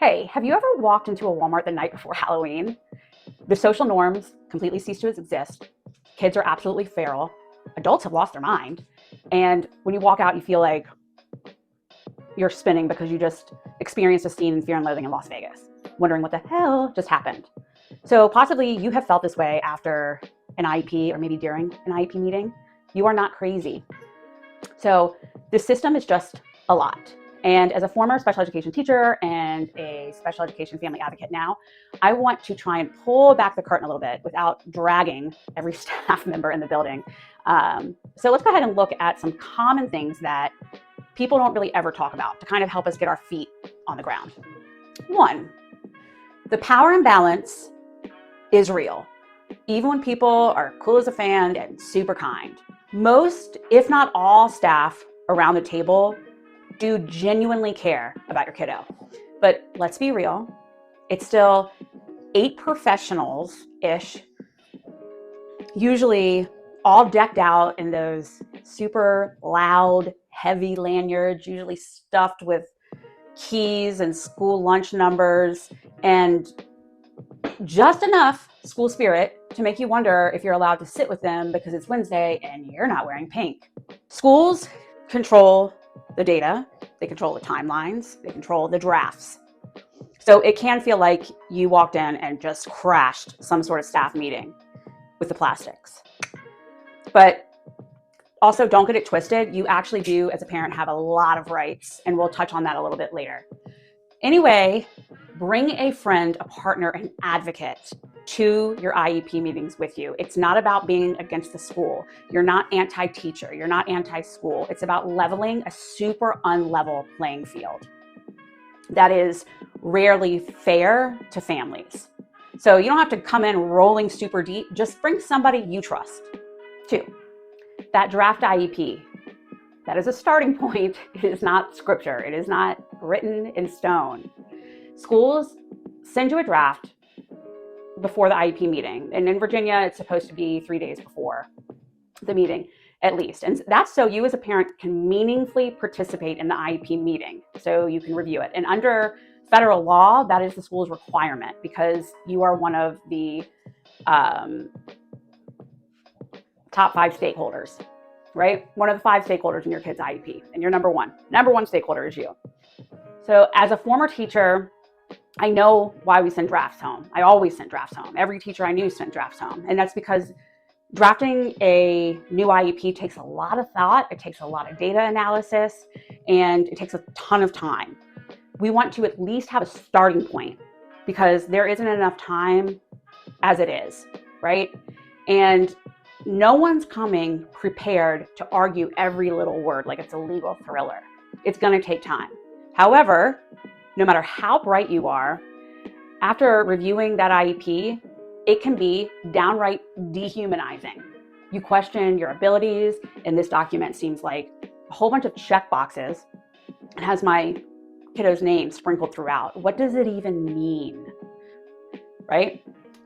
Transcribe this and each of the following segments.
Hey, have you ever walked into a Walmart the night before Halloween? The social norms completely cease to exist. Kids are absolutely feral. Adults have lost their mind. And when you walk out, you feel like you're spinning because you just experienced a scene in Fear and Loathing in Las Vegas, wondering what the hell just happened. So possibly you have felt this way after an IEP or maybe during an IEP meeting. You are not crazy. So the system is just a lot. And as a former special education teacher and a special education family advocate now, I want to try and pull back the curtain a little bit without dragging every staff member in the building. So let's go ahead and look at some common things that people don't really ever talk about to kind of help us get our feet on the ground. One, the power imbalance is real. Even when people are cool as a fan and super kind, most, if not all, staff around the table do genuinely care about your kiddo. But let's be real, it's still 8 professionals-ish, usually all decked out in those super loud, heavy lanyards, usually stuffed with keys and school lunch numbers, and just enough school spirit to make you wonder if you're allowed to sit with them because it's Wednesday and you're not wearing pink. Schools control the data, they control the timelines, they control the drafts. So it can feel like you walked in and just crashed some sort of staff meeting with the plastics. But also don't get it twisted. You actually do, as a parent, have a lot of rights, and we'll touch on that a little bit later. Anyway, bring a friend, a partner, an advocate to your IEP meetings with you. It's not about being against the school. You're not anti-teacher. You're not anti-school. It's about leveling a super unlevel playing field that is rarely fair to families. So you don't have to come in rolling super deep. Just bring somebody you trust. 2, that draft IEP. That is a starting point. It is not scripture. It is not written in stone. Schools send you a draft before the IEP meeting. And in Virginia, it's supposed to be 3 days before the meeting, at least. And that's so you as a parent can meaningfully participate in the IEP meeting, so you can review it. And under federal law, that is the school's requirement because you are one of the top 5 stakeholders, right? One of the 5 stakeholders in your kid's IEP, and you're number one. Number one stakeholder is you. So as a former teacher, I know why we send drafts home. I always sent drafts home. Every teacher I knew sent drafts home. And that's because drafting a new IEP takes a lot of thought. It takes a lot of data analysis, and it takes a ton of time. We want to at least have a starting point because there isn't enough time as it is, right? And no one's coming prepared to argue every little word like it's a legal thriller. It's going to take time. However, no matter how bright you are, after reviewing that IEP, it can be downright dehumanizing. You question your abilities, and this document seems like a whole bunch of check boxes. It has my kiddo's name sprinkled throughout. What does it even mean, right?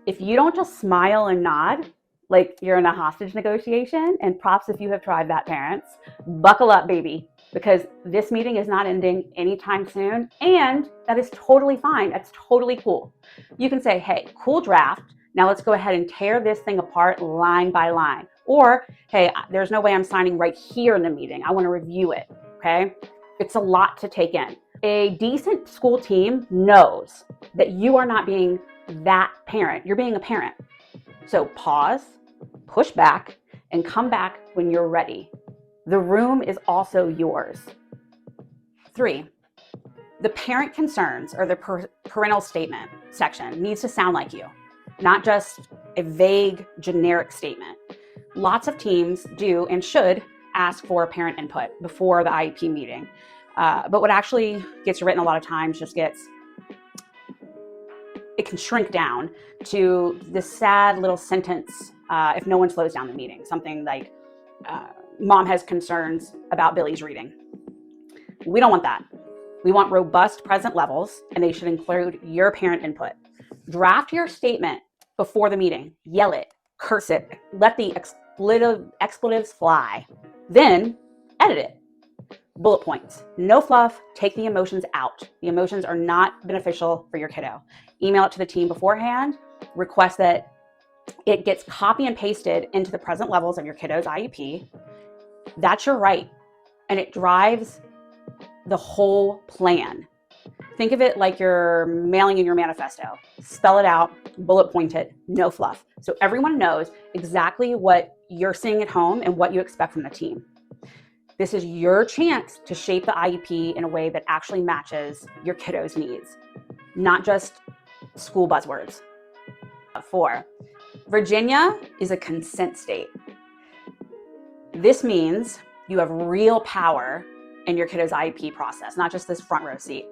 If you don't just smile and nod like you're in a hostage negotiation, and props if you have tried that, parents, buckle up, baby, because this meeting is not ending anytime soon, and that is totally fine. That's totally cool. You can say, hey, cool draft. Now let's go ahead and tear this thing apart line by line. Or, hey, there's no way I'm signing right here in the meeting. I want to review it, okay? It's a lot to take in. A decent school team knows that you are not being that parent. You're being a parent. So pause, push back, and come back when you're ready. The room is also yours. 3, the parent concerns or the parental statement section needs to sound like you, not just a vague, generic statement. Lots of teams do and should ask for parent input before the IEP meeting. But what actually gets written a lot of times it can shrink down to this sad little sentence if no one slows down the meeting. Something like, mom has concerns about Billy's reading. We don't want that. We want robust present levels, and they should include your parent input. Draft your statement before the meeting. Yell it, curse it, let the expletives fly. Then edit it. bullet points, no fluff, take the emotions out. The emotions are not beneficial for your kiddo. Email it to the team beforehand, request that it gets copy and pasted into the present levels of your kiddo's IEP. That's your right, and it drives the whole plan. Think of it like you're mailing in your manifesto. Spell it out, bullet point it, no fluff. So everyone knows exactly what you're seeing at home and what you expect from the team. This is your chance to shape the IEP in a way that actually matches your kiddo's needs, not just school buzzwords. 4, Virginia is a consent state. This means you have real power in your kiddo's IEP process, not just this front row seat.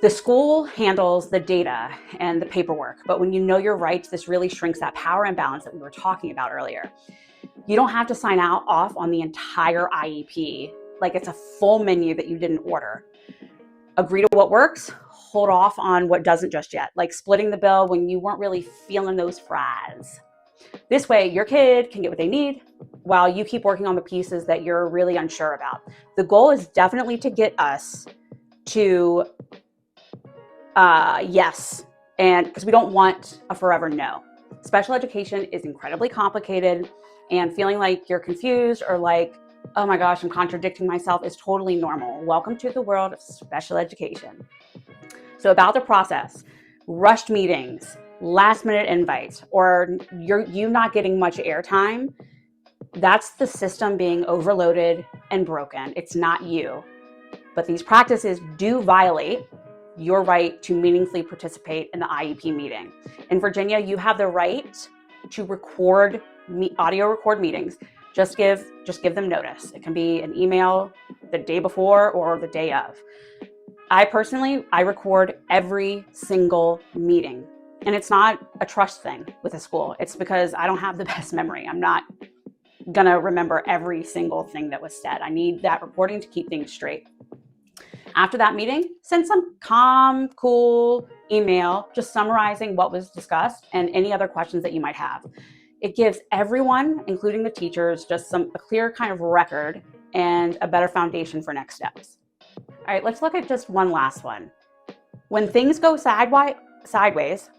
The school handles the data and the paperwork, but when you know your rights, this really shrinks that power imbalance that we were talking about earlier. You don't have to sign off on the entire IEP like it's a full menu that you didn't order. Agree to what works, hold off on what doesn't just yet, like splitting the bill when you weren't really feeling those fries. This way, your kid can get what they need while you keep working on the pieces that you're really unsure about. The goal is definitely to get us to yes, and because we don't want a forever no. Special education is incredibly complicated, and feeling like you're confused or like, oh my gosh, I'm contradicting myself is totally normal. Welcome to the world of special education. So about the process, rushed meetings, last minute invites, or you not getting much airtime, that's the system being overloaded and broken. It's not you. But these practices do violate your right to meaningfully participate in the IEP meeting. In Virginia, you have the right to audio record meetings. Just give them notice. It can be an email the day before or the day of. I record every single meeting. And it's not a trust thing with a school. It's because I don't have the best memory. I'm not gonna remember every single thing that was said. I need that recording to keep things straight. After that meeting, send some calm, cool email just summarizing what was discussed and any other questions that you might have. It gives everyone, including the teachers, just a clear kind of record and a better foundation for next steps. All right, let's look at just one last one. When things go sideways,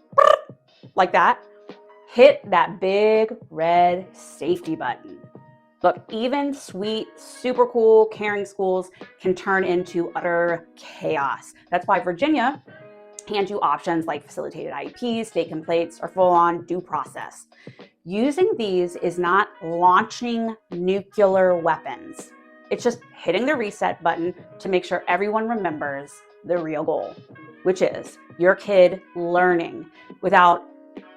like that, hit that big red safety button. Look, even sweet, super cool, caring schools can turn into utter chaos. That's why Virginia hands you options like facilitated IEPs, state complaints, or full-on due process. Using these is not launching nuclear weapons. It's just hitting the reset button to make sure everyone remembers the real goal, which is your kid learning without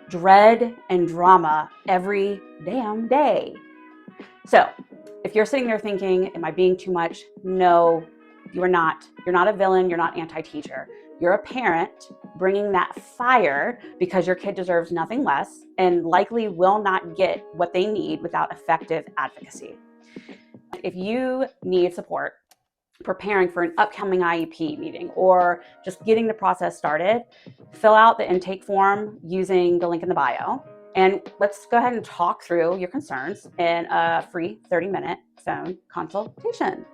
dread and drama every damn day. So if you're sitting there thinking, am I being too much? No, you are not. You're not a villain. You're not anti-teacher. You're a parent bringing that fire because your kid deserves nothing less and likely will not get what they need without effective advocacy. If you need support preparing for an upcoming IEP meeting or just getting the process started, fill out the intake form using the link in the bio. And let's go ahead and talk through your concerns in a free 30-minute phone consultation.